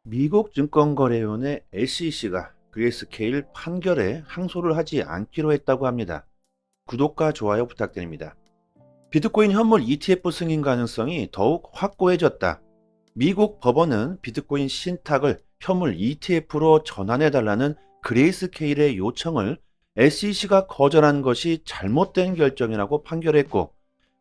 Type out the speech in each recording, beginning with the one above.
미국 증권거래위원회 SEC가 그레이스케일 판결에 항소를 하지 않기로 했다고 합니다. 구독과 좋아요 부탁드립니다. 비트코인 현물 ETF 승인 가능성이 더욱 확고해졌다. 미국 법원은 비트코인 신탁을 현물 ETF로 전환해달라는 그레이스케일의 요청을 SEC가 거절한 것이 잘못된 결정이라고 판결했고,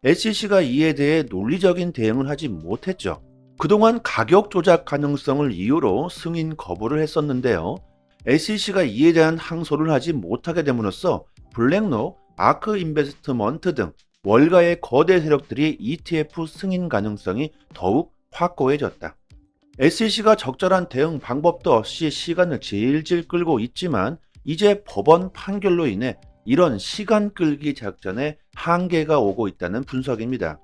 SEC가 이에 대해 논리적인 대응을 하지 못했죠. 그동안 가격 조작 가능성을 이유로 승인 거부를 했었는데요. SEC가 이에 대한 항소를 하지 못하게 됨으로써 블랙록, 아크 인베스트먼트 등 월가의 거대 세력들이 ETF 승인 가능성이 더욱 확고해졌다. SEC가 적절한 대응 방법도 없이 시간을 질질 끌고 있지만, 이제 법원 판결로 인해 이런 시간 끌기 작전에 한계가 오고 있다는 분석입니다.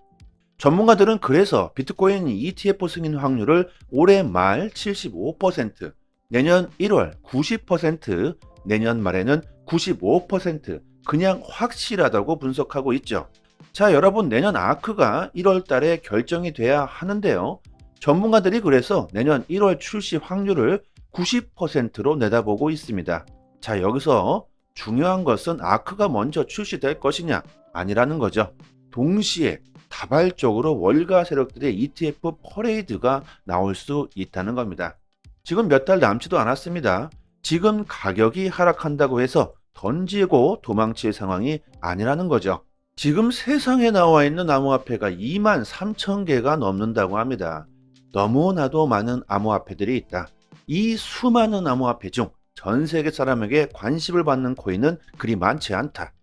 전문가들은 그래서 비트코인 ETF 승인 확률을 올해 말 75%, 내년 1월 90%, 내년 말에는 95% 그냥 확실하다고 분석하고 있죠. 자, 여러분, 내년 아크가 1월 달에 결정이 돼야 하는데요. 전문가들이 그래서 내년 1월 출시 확률을 90%로 내다보고 있습니다. 자, 여기서 중요한 것은 아크가 먼저 출시될 것이냐 아니라는 거죠. 동시에 다발적으로 월가 세력들의 ETF 퍼레이드가 나올 수 있다는 겁니다. 지금 몇 달 남지도 않았습니다. 지금 가격이 하락한다고 해서 던지고 도망칠 상황이 아니라는 거죠. 지금 세상에 나와 있는 암호화폐가 2만 3천 개가 넘는다고 합니다. 너무나도 많은 암호화폐들이 있다. 이 수많은 암호화폐 중 전 세계 사람에게 관심을 받는 코인은 그리 많지 않다.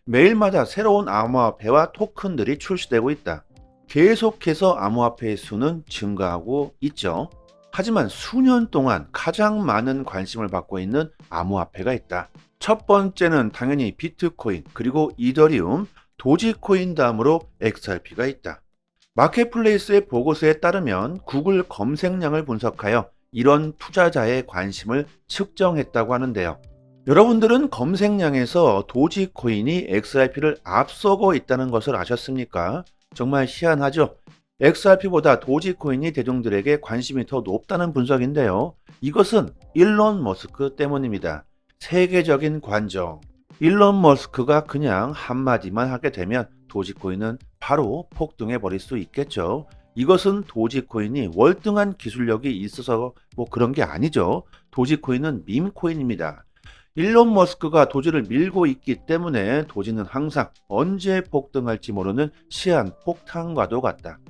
매일마다 새로운 암호화폐와 토큰들이 출시되고 있다. 계속해서 암호화폐의 수는 증가하고 있죠. 하지만 수년 동안 가장 많은 관심을 받고 있는 암호화폐가 있다. 첫 번째는 당연히 비트코인, 그리고 이더리움, 도지코인 다음으로 XRP가 있다. 마켓플레이스의 보고서에 따르면 구글 검색량을 분석하여 이런 투자자의 관심을 측정했다고 하는데요. 여러분들은 검색량에서 도지코인이 XRP를 앞서고 있다는 것을 아셨습니까? 정말 희한하죠? XRP보다 도지코인이 대중들에게 관심이 더 높다는 분석인데요. 이것은 일론 머스크 때문입니다. 세계적인 관정. 일론 머스크가 그냥 한마디만 하게 되면 도지코인은 바로 폭등해 버릴 수 있겠죠. 이것은 도지코인이 월등한 기술력이 있어서 그런 게 아니죠. 도지코인은 밈코인입니다. 일론 머스크가 도지를 밀고 있기 때문에 도지는 항상 언제 폭등할지 모르는 시한폭탄과도 같다.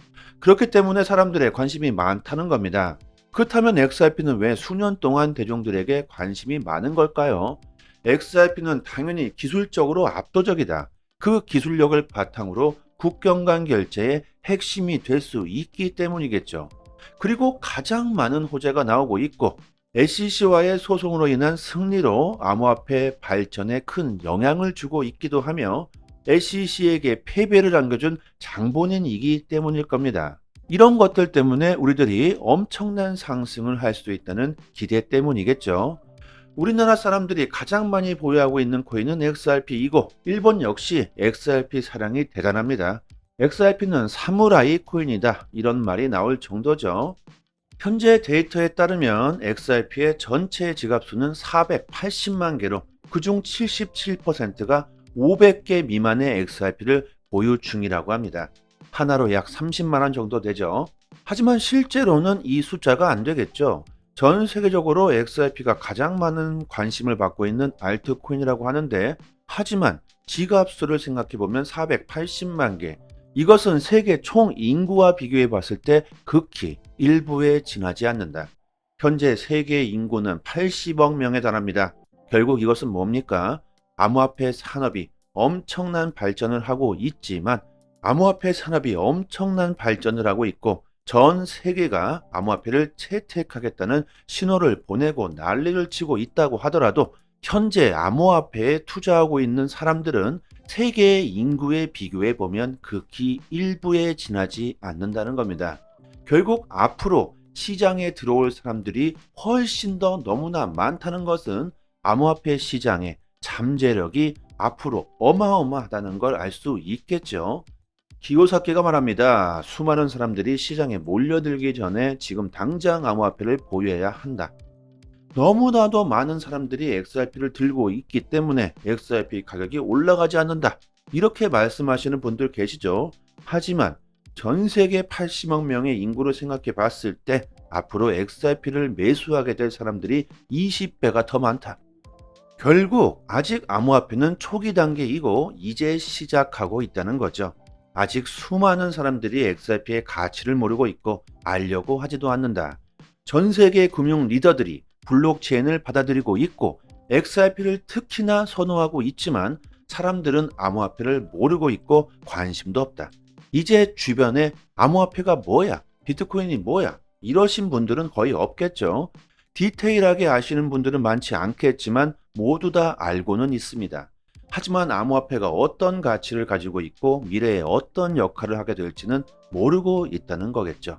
그렇기 때문에 사람들의 관심이 많다는 겁니다. 그렇다면 XRP는 왜 수년 동안 대중들에게 관심이 많은 걸까요? XRP는 당연히 기술적으로 압도적이다. 그 기술력을 바탕으로 국경 간 결제의 핵심이 될 수 있기 때문이겠죠. 그리고 가장 많은 호재가 나오고 있고, SEC와의 소송으로 인한 승리로 암호화폐 발전에 큰 영향을 주고 있기도 하며, SEC에게 패배를 안겨준 장본인이기 때문일 겁니다. 이런 것들 때문에 우리들이 엄청난 상승을 할 수 있다는 기대 때문이겠죠. 우리나라 사람들이 가장 많이 보유하고 있는 코인은 XRP이고, 일본 역시 XRP 사랑이 대단합니다. XRP는 사무라이 코인이다, 이런 말이 나올 정도죠. 현재 데이터에 따르면 XRP의 전체 지갑수는 480만 개로, 그중 77%가 500개 미만의 XRP를 보유 중이라고 합니다. 하나로 약 30만 원 정도 되죠. 하지만 실제로는 이 숫자가 안 되겠죠. 전 세계적으로 XRP가 가장 많은 관심을 받고 있는 알트코인이라고 하는데, 하지만 지갑수를 생각해보면 480만 개, 이것은 세계 총 인구와 비교해 봤을 때 극히 일부에 지나지 않는다. 현재 세계 인구는 80억 명에 달합니다. 결국 이것은 뭡니까? 암호화폐 산업이 엄청난 발전을 하고 있지만, 암호화폐 산업이 엄청난 발전을 하고 있고, 전 세계가 암호화폐를 채택하겠다는 신호를 보내고 난리를 치고 있다고 하더라도, 현재 암호화폐에 투자하고 있는 사람들은 세계 인구에 비교해 보면 극히 일부에 지나지 않는다는 겁니다. 결국 앞으로 시장에 들어올 사람들이 훨씬 더 너무나 많다는 것은 암호화폐 시장의 잠재력이 앞으로 어마어마하다는 걸 알 수 있겠죠. 기요사키가 말합니다. 수많은 사람들이 시장에 몰려들기 전에 지금 당장 암호화폐를 보유해야 한다. 너무나도 많은 사람들이 XRP를 들고 있기 때문에 XRP 가격이 올라가지 않는다. 이렇게 말씀하시는 분들 계시죠? 하지만 전 세계 80억 명의 인구를 생각해 봤을 때 앞으로 XRP를 매수하게 될 사람들이 20배가 더 많다. 결국 아직 암호화폐는 초기 단계이고 이제 시작하고 있다는 거죠. 아직 수많은 사람들이 XRP의 가치를 모르고 있고 알려고 하지도 않는다. 전 세계 금융 리더들이 블록체인을 받아들이고 있고 XRP를 특히나 선호하고 있지만 사람들은 암호화폐를 모르고 있고 관심도 없다. 이제 주변에 암호화폐가 뭐야? 비트코인이 뭐야? 이러신 분들은 거의 없겠죠. 디테일하게 아시는 분들은 많지 않겠지만 모두 다 알고는 있습니다. 하지만 암호화폐가 어떤 가치를 가지고 있고 미래에 어떤 역할을 하게 될지는 모르고 있다는 거겠죠.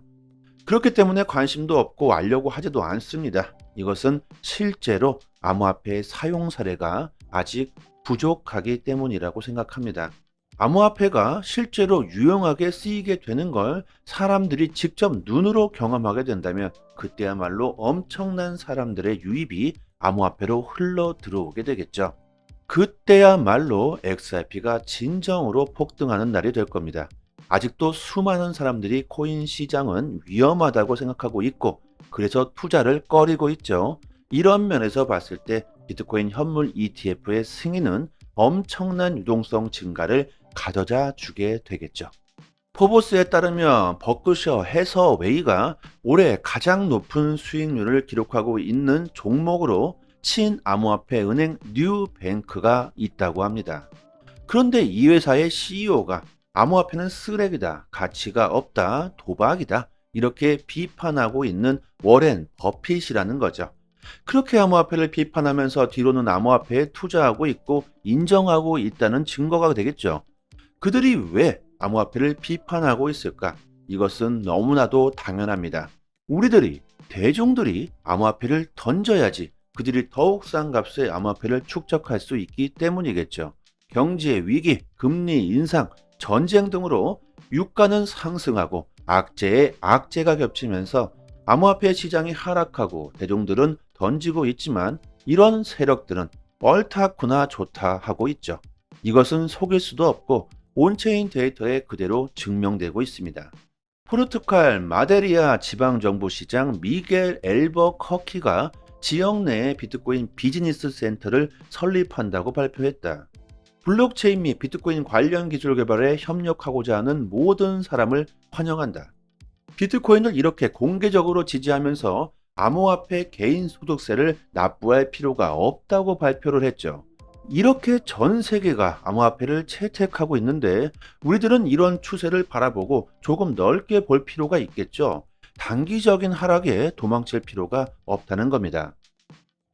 그렇기 때문에 관심도 없고 알려고 하지도 않습니다. 이것은 실제로 암호화폐의 사용 사례가 아직 부족하기 때문이라고 생각합니다. 암호화폐가 실제로 유용하게 쓰이게 되는 걸 사람들이 직접 눈으로 경험하게 된다면 그때야말로 엄청난 사람들의 유입이 암호화폐로 흘러 들어오게 되겠죠. 그때야말로 XRP가 진정으로 폭등하는 날이 될 겁니다. 아직도 수많은 사람들이 코인 시장은 위험하다고 생각하고 있고 그래서 투자를 꺼리고 있죠. 이런 면에서 봤을 때 비트코인 현물 ETF의 승인은 엄청난 유동성 증가를 가져다 주게 되겠죠. 포브스에 따르면 버크셔 해서웨이가 올해 가장 높은 수익률을 기록하고 있는 종목으로 친암호화폐 은행 뉴뱅크가 있다고 합니다. 그런데 이 회사의 CEO가 암호화폐는 쓰레기다, 가치가 없다, 도박이다 이렇게 비판하고 있는 워렌 버핏이라는 거죠. 그렇게 암호화폐를 비판하면서 뒤로는 암호화폐에 투자하고 있고 인정하고 있다는 증거가 되겠죠. 그들이 왜 암호화폐를 비판하고 있을까? 이것은 너무나도 당연합니다. 우리들이, 대중들이 암호화폐를 던져야지 그들이 더욱 싼 값의 암호화폐를 축적할 수 있기 때문이겠죠. 경제 위기, 금리 인상, 전쟁 등으로 유가는 상승하고 악재에 악재가 겹치면서 암호화폐 시장이 하락하고 대중들은 던지고 있지만 이런 세력들은 옳다구나 좋다 하고 있죠. 이것은 속일 수도 없고 온체인 데이터에 그대로 증명되고 있습니다. 포르투갈 마데리아 지방정부시장 미겔 엘버커키가 지역 내에 비트코인 비즈니스 센터를 설립한다고 발표했다. 블록체인 및 비트코인 관련 기술 개발에 협력하고자 하는 모든 사람을 환영한다. 비트코인을 이렇게 공개적으로 지지하면서 암호화폐 개인 소득세를 납부할 필요가 없다고 발표를 했죠. 이렇게 전 세계가 암호화폐를 채택하고 있는데 우리들은 이런 추세를 바라보고 조금 넓게 볼 필요가 있겠죠. 단기적인 하락에 도망칠 필요가 없다는 겁니다.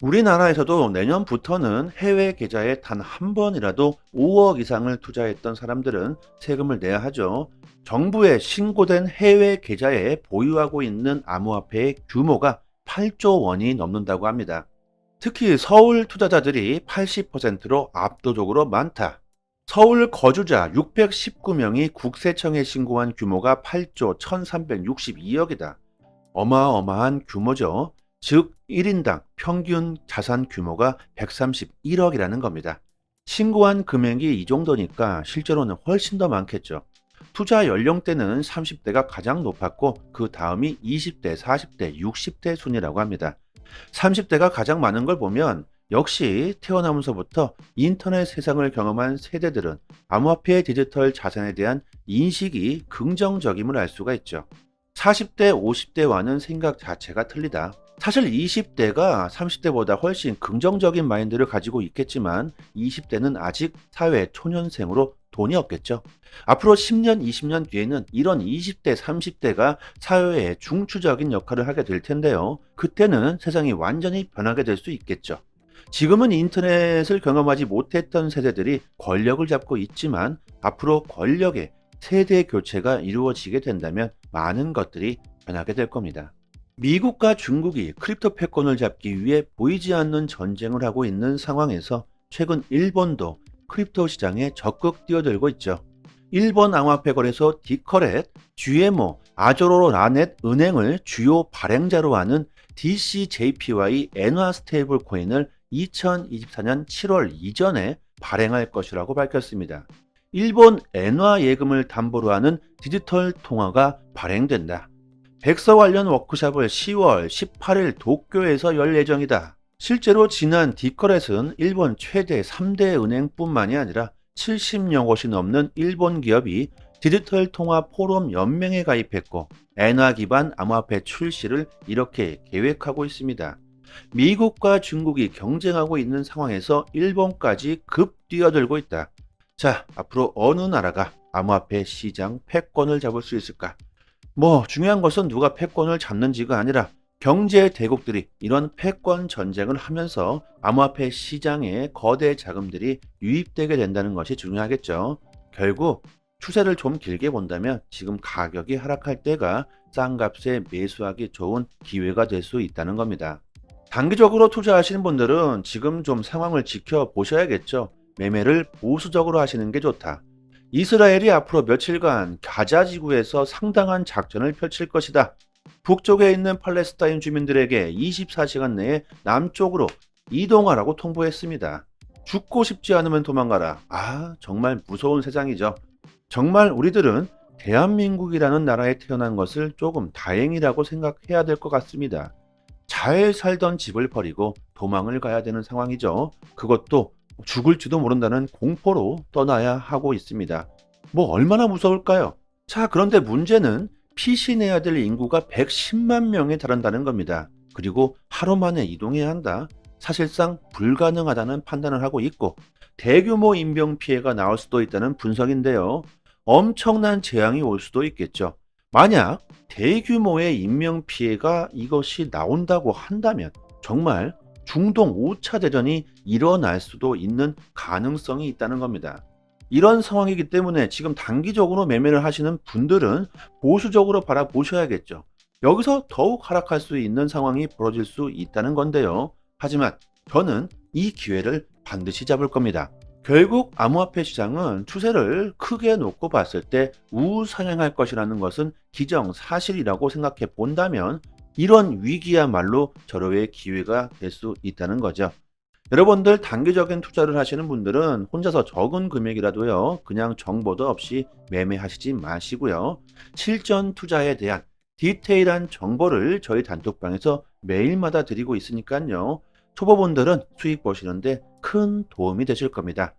우리나라에서도 내년부터는 해외 계좌에 단 한 번이라도 5억 이상을 투자했던 사람들은 세금을 내야 하죠. 정부에 신고된 해외 계좌에 보유하고 있는 암호화폐의 규모가 8조 원이 넘는다고 합니다. 특히 서울 투자자들이 80%로 압도적으로 많다. 서울 거주자 619명이 국세청에 신고한 규모가 8조 1362억이다. 어마어마한 규모죠. 즉 1인당 평균 자산 규모가 131억이라는 겁니다. 신고한 금액이 이 정도니까 실제로는 훨씬 더 많겠죠. 투자 연령대는 30대가 가장 높았고 그 다음이 20대, 40대, 60대 순이라고 합니다. 30대가 가장 많은 걸 보면 역시 태어나면서부터 인터넷 세상을 경험한 세대들은 암호화폐 디지털 자산에 대한 인식이 긍정적임을 알 수가 있죠. 40대, 50대와는 생각 자체가 틀리다. 사실 20대가 30대보다 훨씬 긍정적인 마인드를 가지고 있겠지만 20대는 아직 사회 초년생으로 돈이 없겠죠. 앞으로 10년, 20년 뒤에는 이런 20대, 30대가 사회의 중추적인 역할을 하게 될 텐데요. 그때는 세상이 완전히 변하게 될 수 있겠죠. 지금은 인터넷을 경험하지 못했던 세대들이 권력을 잡고 있지만 앞으로 권력의 세대 교체가 이루어지게 된다면 많은 것들이 변하게 될 겁니다. 미국과 중국이 크립토 패권을 잡기 위해 보이지 않는 전쟁을 하고 있는 상황에서 최근 일본도 크립토 시장에 적극 뛰어들고 있죠. 일본 암호화폐 거래소 디커렛, GMO, 아조로 라넷 은행을 주요 발행자로 하는 DCJPY 엔화 스테이블 코인을 2024년 7월 이전에 발행할 것이라고 밝혔습니다. 일본 엔화 예금을 담보로 하는 디지털 통화가 발행된다. 백서 관련 워크숍을 10월 18일 도쿄에서 열 예정이다. 실제로 지난 디커렛은 일본 최대 3대 은행뿐만이 아니라 70여 곳이 넘는 일본 기업이 디지털 통화 포럼 연맹에 가입했고 엔화 기반 암호화폐 출시를 이렇게 계획하고 있습니다. 미국과 중국이 경쟁하고 있는 상황에서 일본까지 급 뛰어들고 있다. 자, 앞으로 어느 나라가 암호화폐 시장 패권을 잡을 수 있을까? 중요한 것은 누가 패권을 잡는지가 아니라 경제 대국들이 이런 패권 전쟁을 하면서 암호화폐 시장에 거대 자금들이 유입되게 된다는 것이 중요하겠죠. 결국 추세를 좀 길게 본다면 지금 가격이 하락할 때가 싼 값에 매수하기 좋은 기회가 될 수 있다는 겁니다. 단기적으로 투자하시는 분들은 지금 좀 상황을 지켜보셔야겠죠. 매매를 보수적으로 하시는 게 좋다. 이스라엘이 앞으로 며칠간 가자 지구에서 상당한 작전을 펼칠 것이다. 북쪽에 있는 팔레스타인 주민들에게 24시간 내에 남쪽으로 이동하라고 통보했습니다. 죽고 싶지 않으면 도망가라. 정말 무서운 세상이죠. 정말 우리들은 대한민국이라는 나라에 태어난 것을 조금 다행이라고 생각해야 될 것 같습니다. 잘 살던 집을 버리고 도망을 가야 되는 상황이죠. 그것도 죽을지도 모른다는 공포로 떠나야 하고 있습니다. 얼마나 무서울까요? 자, 그런데 문제는 피신해야 될 인구가 110만 명에 달한다는 겁니다. 그리고 하루 만에 이동해야 한다. 사실상 불가능하다는 판단을 하고 있고 대규모 인명 피해가 나올 수도 있다는 분석인데요. 엄청난 재앙이 올 수도 있겠죠. 만약 대규모의 인명 피해가 이것이 나온다고 한다면 정말 중동 5차 대전이 일어날 수도 있는 가능성이 있다는 겁니다. 이런 상황이기 때문에 지금 단기적으로 매매를 하시는 분들은 보수적으로 바라보셔야겠죠. 여기서 더욱 하락할 수 있는 상황이 벌어질 수 있다는 건데요. 하지만 저는 이 기회를 반드시 잡을 겁니다. 결국 암호화폐 시장은 추세를 크게 놓고 봤을 때 우상향할 것이라는 것은 기정사실이라고 생각해 본다면 이런 위기야말로 절호의 기회가 될 수 있다는 거죠. 여러분들 단기적인 투자를 하시는 분들은 혼자서 적은 금액이라도요, 그냥 정보도 없이 매매하시지 마시고요. 실전 투자에 대한 디테일한 정보를 저희 단톡방에서 매일마다 드리고 있으니까요. 초보분들은 수익 보시는데 큰 도움이 되실 겁니다.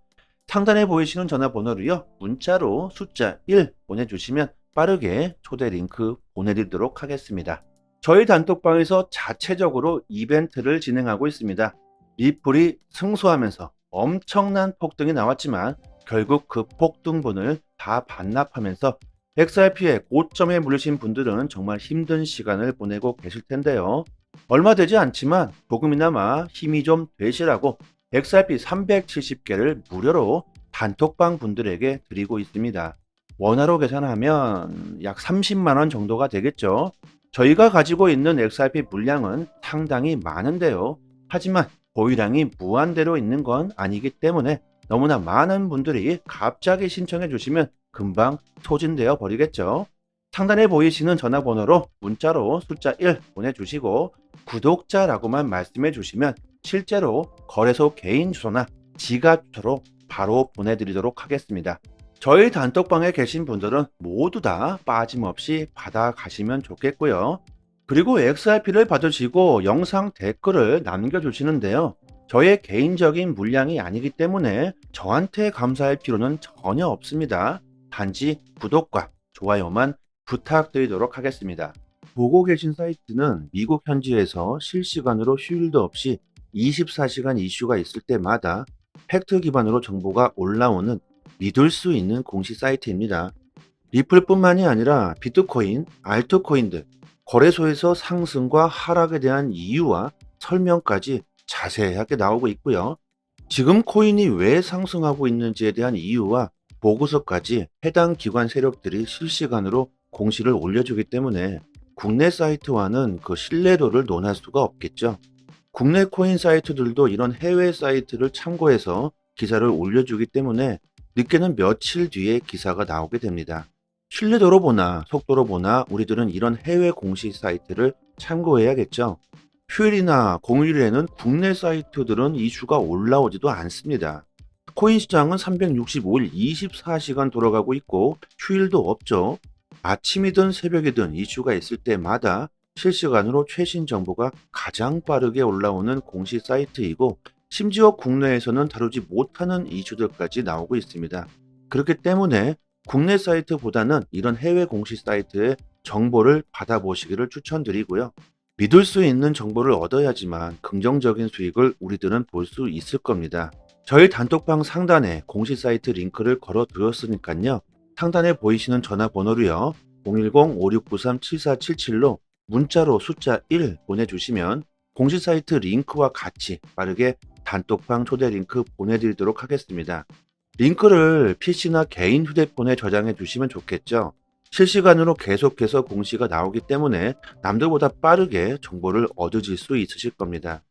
상단에 보이시는 전화번호로요, 문자로 숫자 1 보내주시면 빠르게 초대 링크 보내드리도록 하겠습니다. 저희 단톡방에서 자체적으로 이벤트를 진행하고 있습니다. 리플이 승소하면서 엄청난 폭등이 나왔지만 결국 그 폭등분을 다 반납하면서 XRP의 고점에 물리신 분들은 정말 힘든 시간을 보내고 계실 텐데요. 얼마 되지 않지만 조금이나마 힘이 좀 되시라고 XRP 370개를 무료로 단톡방 분들에게 드리고 있습니다. 원화로 계산하면 약 30만원 정도가 되겠죠. 저희가 가지고 있는 XRP 물량은 상당히 많은데요. 하지만 보유량이 무한대로 있는 건 아니기 때문에 너무나 많은 분들이 갑자기 신청해 주시면 금방 소진되어 버리겠죠. 상단에 보이시는 전화번호로 문자로 숫자 1 보내주시고 구독자라고만 말씀해 주시면 실제로 거래소 개인 주소나 지갑 주소로 바로 보내드리도록 하겠습니다. 저희 단톡방에 계신 분들은 모두 다 빠짐없이 받아가시면 좋겠고요. 그리고 XRP를 받으시고 영상 댓글을 남겨주시는데요. 저의 개인적인 물량이 아니기 때문에 저한테 감사할 필요는 전혀 없습니다. 단지 구독과 좋아요만 부탁드리도록 하겠습니다. 보고 계신 사이트는 미국 현지에서 실시간으로 휴일도 없이 24시간 이슈가 있을 때마다 팩트 기반으로 정보가 올라오는 믿을 수 있는 공식 사이트입니다. 리플뿐만이 아니라 비트코인, 알트코인들, 거래소에서 상승과 하락에 대한 이유와 설명까지 자세하게 나오고 있고요. 지금 코인이 왜 상승하고 있는지에 대한 이유와 보고서까지 해당 기관 세력들이 실시간으로 공시를 올려주기 때문에 국내 사이트와는 그 신뢰도를 논할 수가 없겠죠. 국내 코인 사이트들도 이런 해외 사이트를 참고해서 기사를 올려주기 때문에 늦게는 며칠 뒤에 기사가 나오게 됩니다. 신뢰도로 보나 속도로 보나 우리들은 이런 해외 공식 사이트를 참고해야겠죠. 휴일이나 공휴일에는 국내 사이트들은 이슈가 올라오지도 않습니다. 코인 시장은 365일 24시간 돌아가고 있고 휴일도 없죠. 아침이든 새벽이든 이슈가 있을 때마다 실시간으로 최신 정보가 가장 빠르게 올라오는 공식 사이트이고 심지어 국내에서는 다루지 못하는 이슈들까지 나오고 있습니다. 그렇기 때문에 국내 사이트보다는 이런 해외 공식 사이트의 정보를 받아보시기를 추천드리고요. 믿을 수 있는 정보를 얻어야지만 긍정적인 수익을 우리들은 볼 수 있을 겁니다. 저희 단톡방 상단에 공식 사이트 링크를 걸어 두었으니까요. 상단에 보이시는 전화번호로요. 010-5693-7477로 문자로 숫자 1 보내주시면 공식 사이트 링크와 같이 빠르게 단톡방 초대 링크 보내드리도록 하겠습니다. 링크를 PC나 개인 휴대폰에 저장해 두시면 좋겠죠. 실시간으로 계속해서 공시가 나오기 때문에 남들보다 빠르게 정보를 얻으실 수 있으실 겁니다.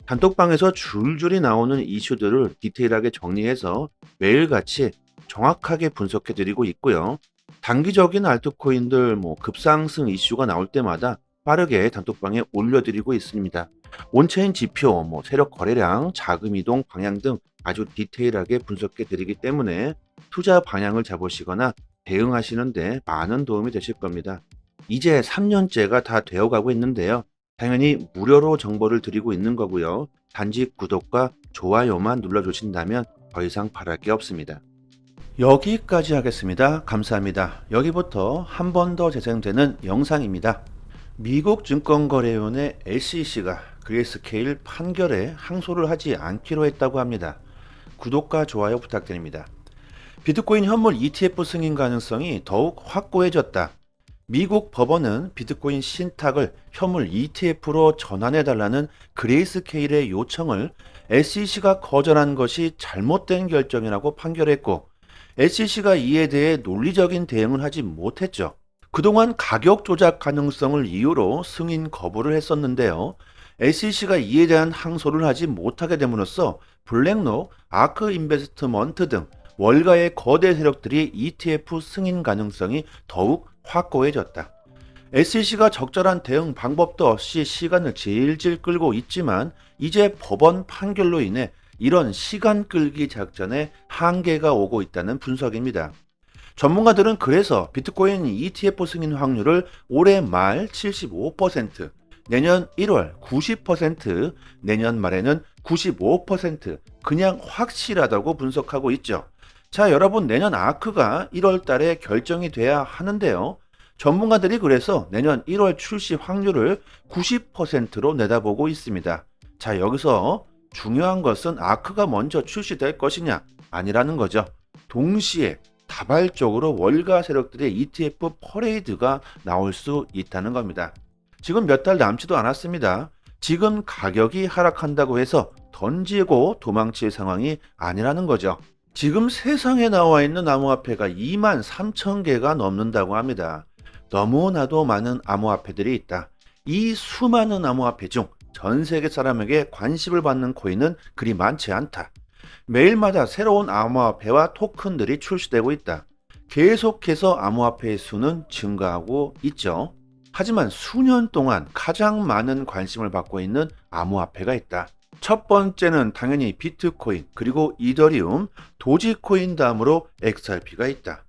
단톡방에서 줄줄이 나오는 이슈들을 디테일하게 정리해서 매일같이 정확하게 분석해 드리고 있고요. 단기적인 알트코인들 급상승 이슈가 나올 때마다 빠르게 단톡방에 올려드리고 있습니다. 온체인 지표, 세력 거래량, 자금 이동 방향 등 아주 디테일하게 분석해 드리기 때문에 투자 방향을 잡으시거나 대응하시는데 많은 도움이 되실 겁니다. 이제 3년째가 다 되어가고 있는데요. 당연히 무료로 정보를 드리고 있는 거고요. 단지 구독과 좋아요만 눌러주신다면 더 이상 바랄 게 없습니다. 여기까지 하겠습니다. 감사합니다. 여기부터 한 번 더 재생되는 영상입니다. 미국 증권거래위원회 SEC가 그레이스케일 판결에 항소를 하지 않기로 했다고 합니다. 구독과 좋아요 부탁드립니다. 비트코인 현물 ETF 승인 가능성이 더욱 확고해졌다. 미국 법원은 비트코인 신탁을 현물 ETF로 전환해달라는 그레이스케일의 요청을 SEC가 거절한 것이 잘못된 결정이라고 판결했고 SEC가 이에 대해 논리적인 대응을 하지 못했죠. 그동안 가격 조작 가능성을 이유로 승인 거부를 했었는데요. SEC가 이에 대한 항소를 하지 못하게 됨으로써 블랙록, 아크 인베스트먼트 등 월가의 거대 세력들이 ETF 승인 가능성이 더욱 확고해졌다. SEC가 적절한 대응 방법도 없이 시간을 질질 끌고 있지만 이제 법원 판결로 인해 이런 시간 끌기 작전에 한계가 오고 있다는 분석입니다. 전문가들은 그래서 비트코인 ETF 승인 확률을 올해 말 75%, 내년 1월 90%, 내년 말에는 95% 그냥 확실하다고 분석하고 있죠. 자, 여러분 내년 아크가 1월 달에 결정이 돼야 하는데요. 전문가들이 그래서 내년 1월 출시 확률을 90%로 내다보고 있습니다. 자, 여기서 중요한 것은 아크가 먼저 출시될 것이냐 아니라는 거죠. 동시에 다발적으로 월가 세력들의 ETF 퍼레이드가 나올 수 있다는 겁니다. 지금 몇 달 남지도 않았습니다. 지금 가격이 하락한다고 해서 던지고 도망칠 상황이 아니라는 거죠. 지금 세상에 나와 있는 암호화폐가 23,000개가 넘는다고 합니다. 너무나도 많은 암호화폐들이 있다. 이 수많은 암호화폐 중 전 세계 사람에게 관심을 받는 코인은 그리 많지 않다. 매일마다 새로운 암호화폐와 토큰들이 출시되고 있다. 계속해서 암호화폐의 수는 증가하고 있죠. 하지만 수년 동안 가장 많은 관심을 받고 있는 암호화폐가 있다. 첫 번째는 당연히 비트코인, 그리고 이더리움, 도지코인 다음으로 XRP가 있다.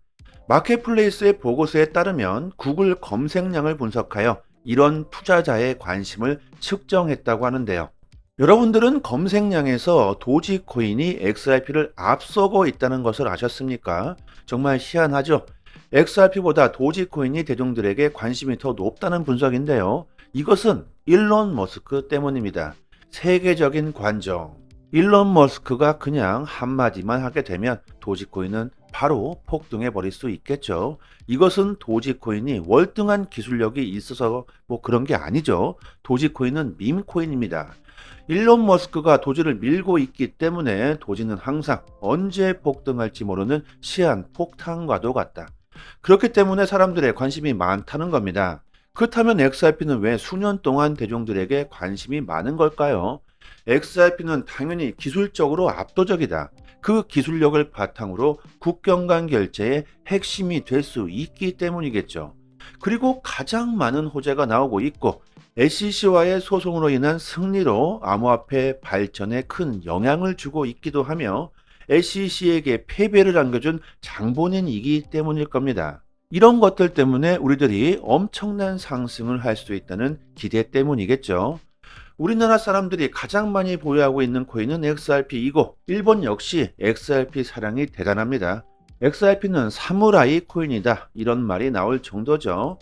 마켓플레이스의 보고서에 따르면 구글 검색량을 분석하여 이런 투자자의 관심을 측정했다고 하는데요. 여러분들은 검색량에서 도지코인이 XRP를 앞서고 있다는 것을 아셨습니까? 정말 희한하죠? XRP보다 도지코인이 대중들에게 관심이 더 높다는 분석인데요. 이것은 일론 머스크 때문입니다. 세계적인 관정. 일론 머스크가 그냥 한마디만 하게 되면 도지코인은 바로 폭등해 버릴 수 있겠죠. 이것은 도지코인이 월등한 기술력이 있어서 그런 게 아니죠. 도지코인은 밈코인입니다. 일론 머스크가 도지를 밀고 있기 때문에 도지는 항상 언제 폭등할지 모르는 시한폭탄과도 같다. 그렇기 때문에 사람들의 관심이 많다는 겁니다. 그렇다면 XRP는 왜 수년 동안 대중들에게 관심이 많은 걸까요? XRP는 당연히 기술적으로 압도적이다. 그 기술력을 바탕으로 국경 간 결제의 핵심이 될 수 있기 때문이겠죠. 그리고 가장 많은 호재가 나오고 있고 SEC와의 소송으로 인한 승리로 암호화폐 발전에 큰 영향을 주고 있기도 하며 SEC에게 패배를 안겨준 장본인이기 때문일 겁니다. 이런 것들 때문에 우리들이 엄청난 상승을 할 수 있다는 기대 때문이겠죠. 우리나라 사람들이 가장 많이 보유하고 있는 코인은 XRP이고 일본 역시 XRP 사랑이 대단합니다. XRP는 사무라이 코인이다 이런 말이 나올 정도죠.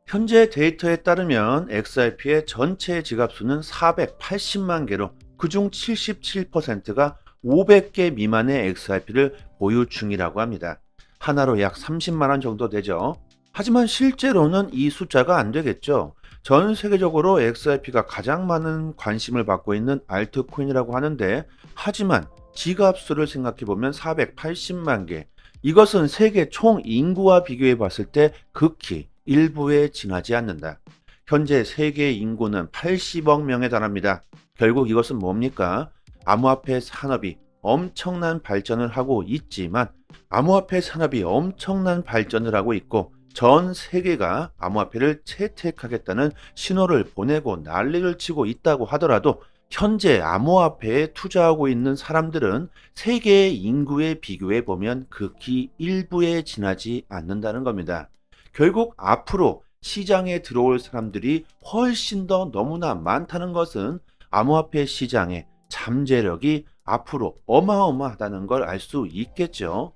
현재 데이터에 따르면 XRP의 전체 지갑수는 480만 개로 그중 77%가 500개 미만의 XRP를 보유 중이라고 합니다. 하나로 약 30만 원 정도 되죠. 하지만 실제로는 이 숫자가 안 되겠죠. 전 세계적으로 XRP가 가장 많은 관심을 받고 있는 알트코인이라고 하는데 하지만 지갑수를 생각해보면 480만 개. 이것은 세계 총 인구와 비교해 봤을 때 극히 일부에 지나지 않는다. 현재 세계 인구는 80억 명에 달합니다. 결국 이것은 뭡니까? 암호화폐 산업이 엄청난 발전을 하고 있지만 암호화폐 산업이 엄청난 발전을 하고 있고 전 세계가 암호화폐를 채택하겠다는 신호를 보내고 난리를 치고 있다고 하더라도 현재 암호화폐에 투자하고 있는 사람들은 세계 인구에 비교해 보면 극히 일부에 지나지 않는다는 겁니다. 결국 앞으로 시장에 들어올 사람들이 훨씬 더 너무나 많다는 것은 암호화폐 시장의 잠재력이 앞으로 어마어마하다는 걸 알 수 있겠죠.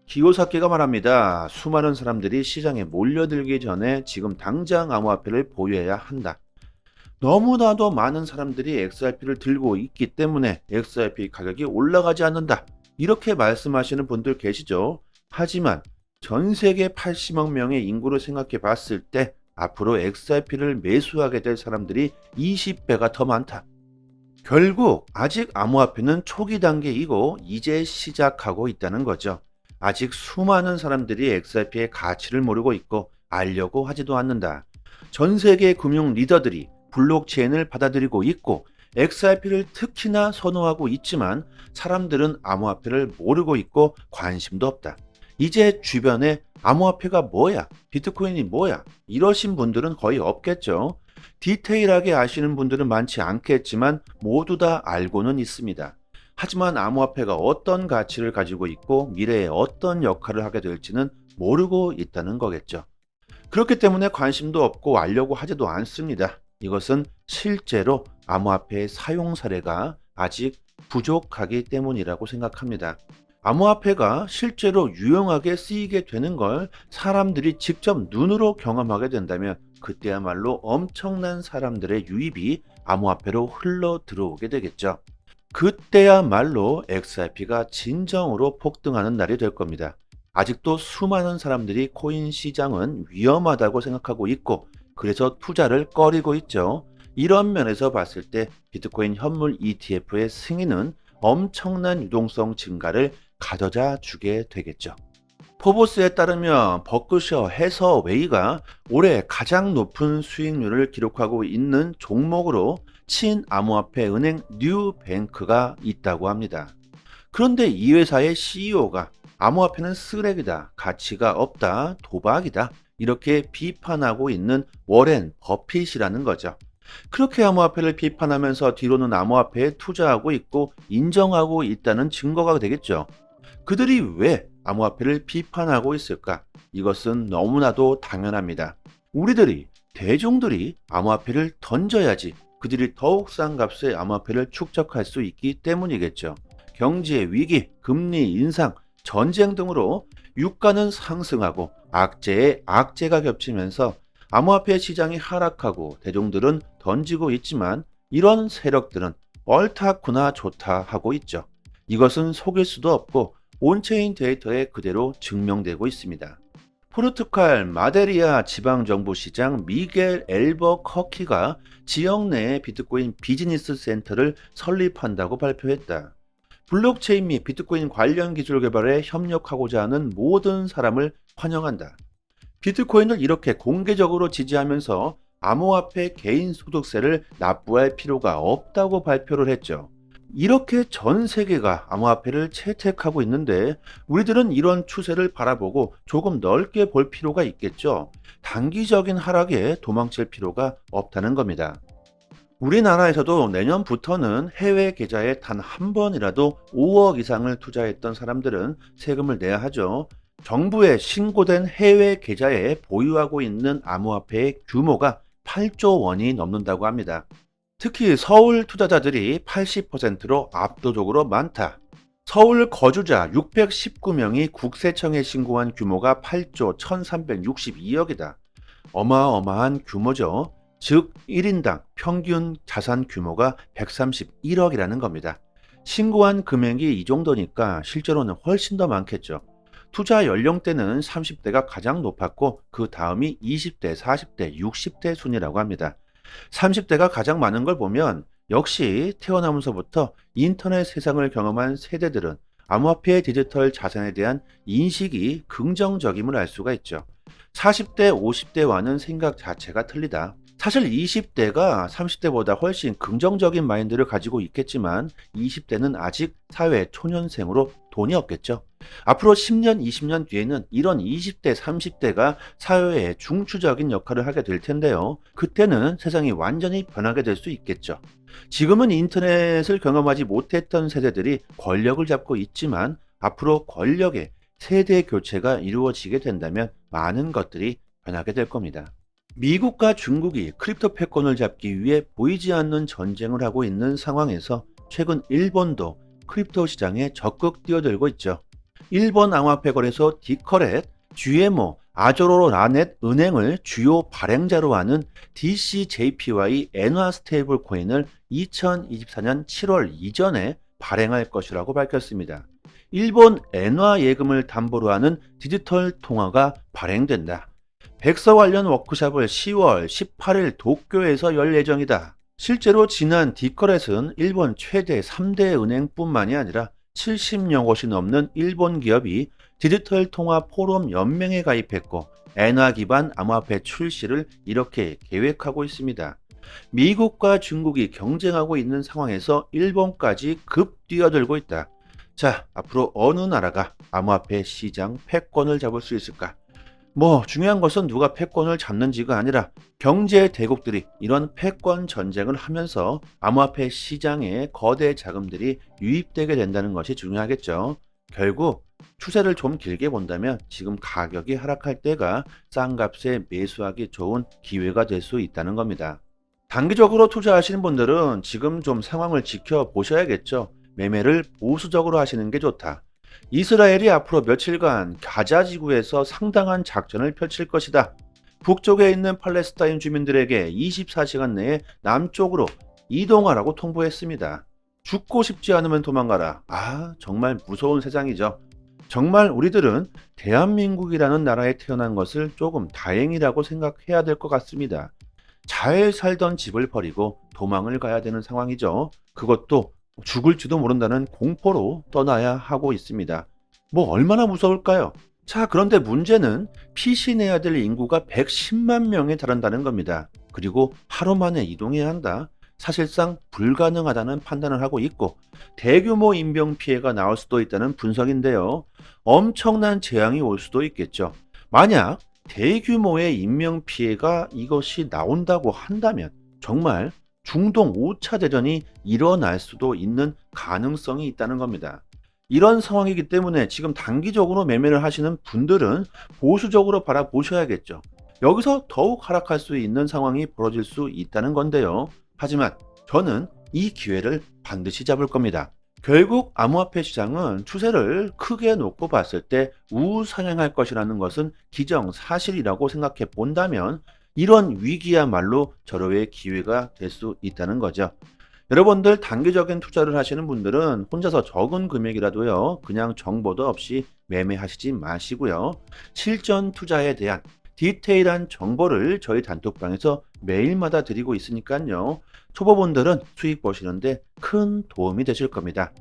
기요사키가 말합니다. 수많은 사람들이 시장에 몰려들기 전에 지금 당장 암호화폐를 보유해야 한다. 너무나도 많은 사람들이 XRP를 들고 있기 때문에 XRP 가격이 올라가지 않는다. 이렇게 말씀하시는 분들 계시죠. 하지만 전 세계 80억 명의 인구를 생각해 봤을 때 앞으로 XRP를 매수하게 될 사람들이 20배가 더 많다. 결국 아직 암호화폐는 초기 단계이고 이제 시작하고 있다는 거죠. 아직 수많은 사람들이 XRP의 가치를 모르고 있고 알려고 하지도 않는다. 전 세계 금융 리더들이 블록체인을 받아들이고 있고 XRP를 특히나 선호하고 있지만 사람들은 암호화폐를 모르고 있고 관심도 없다. 이제 주변에 암호화폐가 뭐야? 비트코인이 뭐야? 이러신 분들은 거의 없겠죠. 디테일하게 아시는 분들은 많지 않겠지만 모두 다 알고는 있습니다. 하지만 암호화폐가 어떤 가치를 가지고 있고 미래에 어떤 역할을 하게 될지는 모르고 있다는 거겠죠. 그렇기 때문에 관심도 없고 알려고 하지도 않습니다. 이것은 실제로 암호화폐의 사용 사례가 아직 부족하기 때문이라고 생각합니다. 암호화폐가 실제로 유용하게 쓰이게 되는 걸 사람들이 직접 눈으로 경험하게 된다면 그때야말로 엄청난 사람들의 유입이 암호화폐로 흘러 들어오게 되겠죠. 그때야말로 XRP가 진정으로 폭등하는 날이 될 겁니다. 아직도 수많은 사람들이 코인 시장은 위험하다고 생각하고 있고 그래서 투자를 꺼리고 있죠. 이런 면에서 봤을 때 비트코인 현물 ETF의 승인은 엄청난 유동성 증가를 가져다 주게 되겠죠. 포브스에 따르면 버크셔 해서웨이가 올해 가장 높은 수익률을 기록하고 있는 종목으로 친암호화폐 은행 뉴뱅크가 있다고 합니다. 그런데 이 회사의 CEO가 암호화폐는 쓰레기다, 가치가 없다, 도박이다 이렇게 비판하고 있는 워렌 버핏이라는 거죠. 그렇게 암호화폐를 비판하면서 뒤로는 암호화폐에 투자하고 있고 인정하고 있다는 증거가 되겠죠. 그들이 왜 암호화폐를 비판하고 있을까? 이것은 너무나도 당연합니다. 우리들이, 대중들이 암호화폐를 던져야지 그들이 더욱 싼 값의 암호화폐를 축적할 수 있기 때문이겠죠. 경제 위기, 금리 인상, 전쟁 등으로 유가는 상승하고 악재에 악재가 겹치면서 암호화폐 시장이 하락하고 대중들은 던지고 있지만 이런 세력들은 옳다구나 좋다 하고 있죠. 이것은 속일 수도 없고 온체인 데이터에 그대로 증명되고 있습니다. 포르투갈 마데리아 지방정부시장 미겔 엘버커키가 지역 내에 비트코인 비즈니스 센터를 설립한다고 발표했다. 블록체인 및 비트코인 관련 기술 개발에 협력하고자 하는 모든 사람을 환영한다. 비트코인을 이렇게 공개적으로 지지하면서 암호화폐 개인 소득세를 납부할 필요가 없다고 발표를 했죠. 이렇게 전 세계가 암호화폐를 채택하고 있는데 우리들은 이런 추세를 바라보고 조금 넓게 볼 필요가 있겠죠. 단기적인 하락에 도망칠 필요가 없다는 겁니다. 우리나라에서도 내년부터는 해외 계좌에 단 한 번이라도 5억 이상을 투자했던 사람들은 세금을 내야 하죠. 정부에 신고된 해외 계좌에 보유하고 있는 암호화폐의 규모가 8조 원이 넘는다고 합니다. 특히 서울 투자자들이 80%로 압도적으로 많다. 서울 거주자 619명이 국세청에 신고한 규모가 8조 1362억이다. 어마어마한 규모죠. 즉 1인당 평균 자산 규모가 131억이라는 겁니다. 신고한 금액이 이 정도니까 실제로는 훨씬 더 많겠죠. 투자 연령대는 30대가 가장 높았고 그 다음이 20대, 40대, 60대 순이라고 합니다. 30대가 가장 많은 걸 보면 역시 태어나면서부터 인터넷 세상을 경험한 세대들은 암호화폐 디지털 자산에 대한 인식이 긍정적임을 알 수가 있죠. 40대, 50대와는 생각 자체가 틀리다. 사실 20대가 30대보다 훨씬 긍정적인 마인드를 가지고 있겠지만 20대는 아직 사회 초년생으로 돈이 없겠죠. 앞으로 10년, 20년 뒤에는 이런 20대, 30대가 사회의 중추적인 역할을 하게 될 텐데요. 그때는 세상이 완전히 변하게 될 수 있겠죠. 지금은 인터넷을 경험하지 못했던 세대들이 권력을 잡고 있지만 앞으로 권력의 세대 교체가 이루어지게 된다면 많은 것들이 변하게 될 겁니다. 미국과 중국이 크립토 패권을 잡기 위해 보이지 않는 전쟁을 하고 있는 상황에서 최근 일본도 크립토 시장에 적극 뛰어들고 있죠. 일본 암호화폐 거래소 디커렛, GMO, 아조로 라넷 은행을 주요 발행자로 하는 DCJPY 엔화 스테이블 코인을 2024년 7월 이전에 발행할 것이라고 밝혔습니다. 일본 엔화 예금을 담보로 하는 디지털 통화가 발행된다. 백서 관련 워크숍을 10월 18일 도쿄에서 열 예정이다. 실제로 지난 디커렛은 일본 최대 3대 은행뿐만이 아니라 70여 곳이 넘는 일본 기업이 디지털 통화 포럼 연맹에 가입했고 엔화 기반 암호화폐 출시를 이렇게 계획하고 있습니다. 미국과 중국이 경쟁하고 있는 상황에서 일본까지 급 뛰어들고 있다. 자, 앞으로 어느 나라가 암호화폐 시장 패권을 잡을 수 있을까? 중요한 것은 누가 패권을 잡는지가 아니라 경제 대국들이 이런 패권 전쟁을 하면서 암호화폐 시장에 거대 자금들이 유입되게 된다는 것이 중요하겠죠. 결국 추세를 좀 길게 본다면 지금 가격이 하락할 때가 싼 값에 매수하기 좋은 기회가 될 수 있다는 겁니다. 단기적으로 투자하시는 분들은 지금 좀 상황을 지켜보셔야겠죠. 매매를 보수적으로 하시는 게 좋다. 이스라엘이 앞으로 며칠간 가자 지구에서 상당한 작전을 펼칠 것이다. 북쪽에 있는 팔레스타인 주민들에게 24시간 내에 남쪽으로 이동하라고 통보했습니다. 죽고 싶지 않으면 도망가라. 정말 무서운 세상이죠. 정말 우리들은 대한민국이라는 나라에 태어난 것을 조금 다행이라고 생각해야 될 것 같습니다. 잘 살던 집을 버리고 도망을 가야 되는 상황이죠. 그것도 죽을지도 모른다는 공포로 떠나야 하고 있습니다. 얼마나 무서울까요? 자, 그런데 문제는 피신해야 될 인구가 110만 명에 달한다는 겁니다. 그리고 하루 만에 이동해야 한다. 사실상 불가능하다는 판단을 하고 있고 대규모 인명 피해가 나올 수도 있다는 분석인데요. 엄청난 재앙이 올 수도 있겠죠. 만약 대규모의 인명 피해가 이것이 나온다고 한다면 정말 중동 5차 대전이 일어날 수도 있는 가능성이 있다는 겁니다. 이런 상황이기 때문에 지금 단기적으로 매매를 하시는 분들은 보수적으로 바라보셔야겠죠. 여기서 더욱 하락할 수 있는 상황이 벌어질 수 있다는 건데요. 하지만 저는 이 기회를 반드시 잡을 겁니다. 결국 암호화폐 시장은 추세를 크게 놓고 봤을 때 우상향할 것이라는 것은 기정사실이라고 생각해 본다면 이런 위기야말로 절호의 기회가 될 수 있다는 거죠. 여러분들 단기적인 투자를 하시는 분들은 혼자서 적은 금액이라도요, 그냥 정보도 없이 매매하시지 마시고요. 실전 투자에 대한 디테일한 정보를 저희 단톡방에서 매일마다 드리고 있으니까요. 초보분들은 수익 보시는데 큰 도움이 되실 겁니다.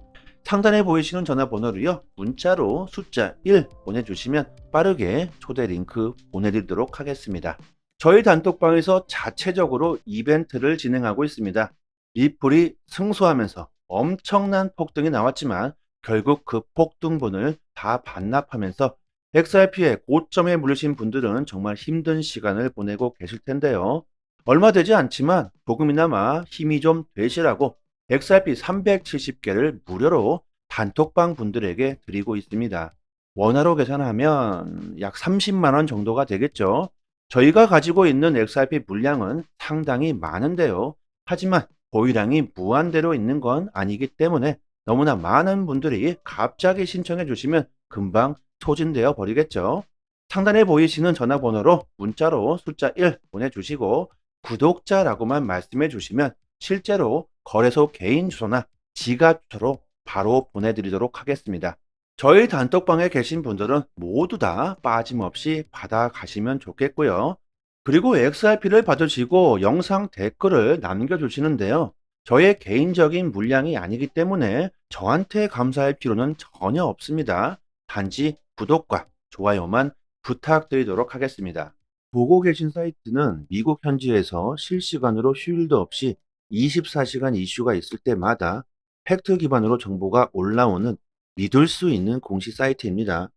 상단에 보이시는 전화번호로요, 문자로 숫자 1 보내주시면 빠르게 초대 링크 보내드리도록 하겠습니다. 저희 단톡방에서 자체적으로 이벤트를 진행하고 있습니다. 리플이 승소하면서 엄청난 폭등이 나왔지만 결국 그 폭등분을 다 반납하면서 XRP의 고점에 물리신 분들은 정말 힘든 시간을 보내고 계실 텐데요. 얼마 되지 않지만 조금이나마 힘이 좀 되시라고 XRP 370개를 무료로 단톡방 분들에게 드리고 있습니다. 원화로 계산하면 약 30만 원 정도가 되겠죠. 저희가 가지고 있는 XRP 물량은 상당히 많은데요. 하지만 보유량이 무한대로 있는 건 아니기 때문에 너무나 많은 분들이 갑자기 신청해 주시면 금방 소진되어 버리겠죠. 상단에 보이시는 전화번호로 문자로 숫자 1 보내주시고 구독자라고만 말씀해 주시면 실제로 거래소 개인 주소나 지갑 주소로 바로 보내드리도록 하겠습니다. 저희 단톡방에 계신 분들은 모두 다 빠짐없이 받아가시면 좋겠고요. 그리고 XRP를 받으시고 영상 댓글을 남겨주시는데요. 저의 개인적인 물량이 아니기 때문에 저한테 감사할 필요는 전혀 없습니다. 단지 구독과 좋아요만 부탁드리도록 하겠습니다. 보고 계신 사이트는 미국 현지에서 실시간으로 휴일도 없이 24시간 이슈가 있을 때마다 팩트 기반으로 정보가 올라오는 믿을 수 있는 공식 사이트입니다.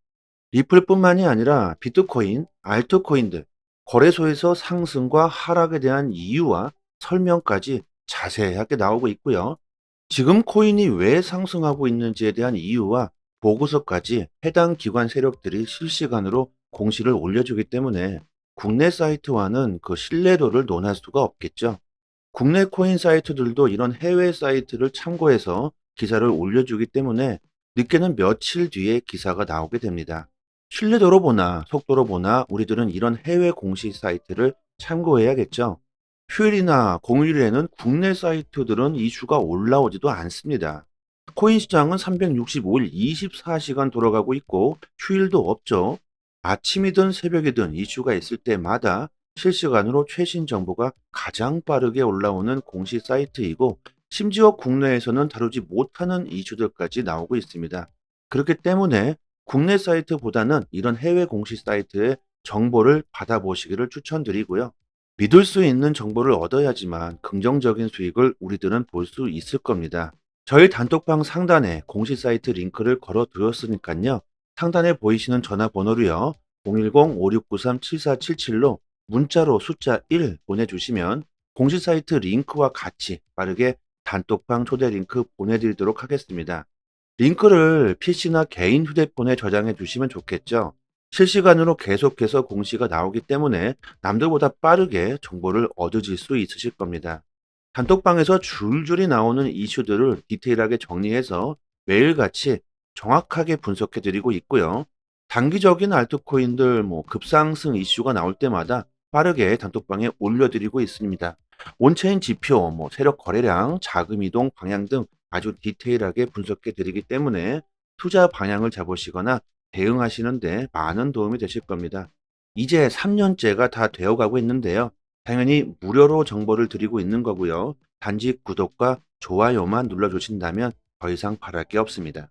리플뿐만이 아니라 비트코인, 알트코인들, 거래소에서 상승과 하락에 대한 이유와 설명까지 자세하게 나오고 있고요. 지금 코인이 왜 상승하고 있는지에 대한 이유와 보고서까지 해당 기관 세력들이 실시간으로 공시를 올려주기 때문에 국내 사이트와는 그 신뢰도를 논할 수가 없겠죠. 국내 코인 사이트들도 이런 해외 사이트를 참고해서 기사를 올려주기 때문에 늦게는 며칠 뒤에 기사가 나오게 됩니다. 신뢰도로 보나 속도로 보나 우리들은 이런 해외 공식 사이트를 참고해야겠죠. 휴일이나 공휴일에는 국내 사이트들은 이슈가 올라오지도 않습니다. 코인 시장은 365일 24시간 돌아가고 있고 휴일도 없죠. 아침이든 새벽이든 이슈가 있을 때마다 실시간으로 최신 정보가 가장 빠르게 올라오는 공식 사이트이고 심지어 국내에서는 다루지 못하는 이슈들까지 나오고 있습니다. 그렇기 때문에 국내 사이트보다는 이런 해외 공식 사이트의 정보를 받아보시기를 추천드리고요. 믿을 수 있는 정보를 얻어야지만 긍정적인 수익을 우리들은 볼 수 있을 겁니다. 저희 단톡방 상단에 공식 사이트 링크를 걸어 두었으니까요. 상단에 보이시는 전화번호로요. 010-5693-7477로 문자로 숫자 1 보내주시면 공식 사이트 링크와 같이 빠르게 단톡방 초대 링크 보내드리도록 하겠습니다. 링크를 PC나 개인 휴대폰에 저장해 주시면 좋겠죠. 실시간으로 계속해서 공시가 나오기 때문에 남들보다 빠르게 정보를 얻으실 수 있으실 겁니다. 단톡방에서 줄줄이 나오는 이슈들을 디테일하게 정리해서 매일같이 정확하게 분석해 드리고 있고요. 단기적인 알트코인들 급상승 이슈가 나올 때마다 빠르게 단톡방에 올려드리고 있습니다. 온체인 지표, 세력 거래량, 자금 이동 방향 등 아주 디테일하게 분석해 드리기 때문에 투자 방향을 잡으시거나 대응하시는데 많은 도움이 되실 겁니다. 이제 3년째가 다 되어가고 있는데요. 당연히 무료로 정보를 드리고 있는 거고요. 단지 구독과 좋아요만 눌러주신다면 더 이상 바랄 게 없습니다.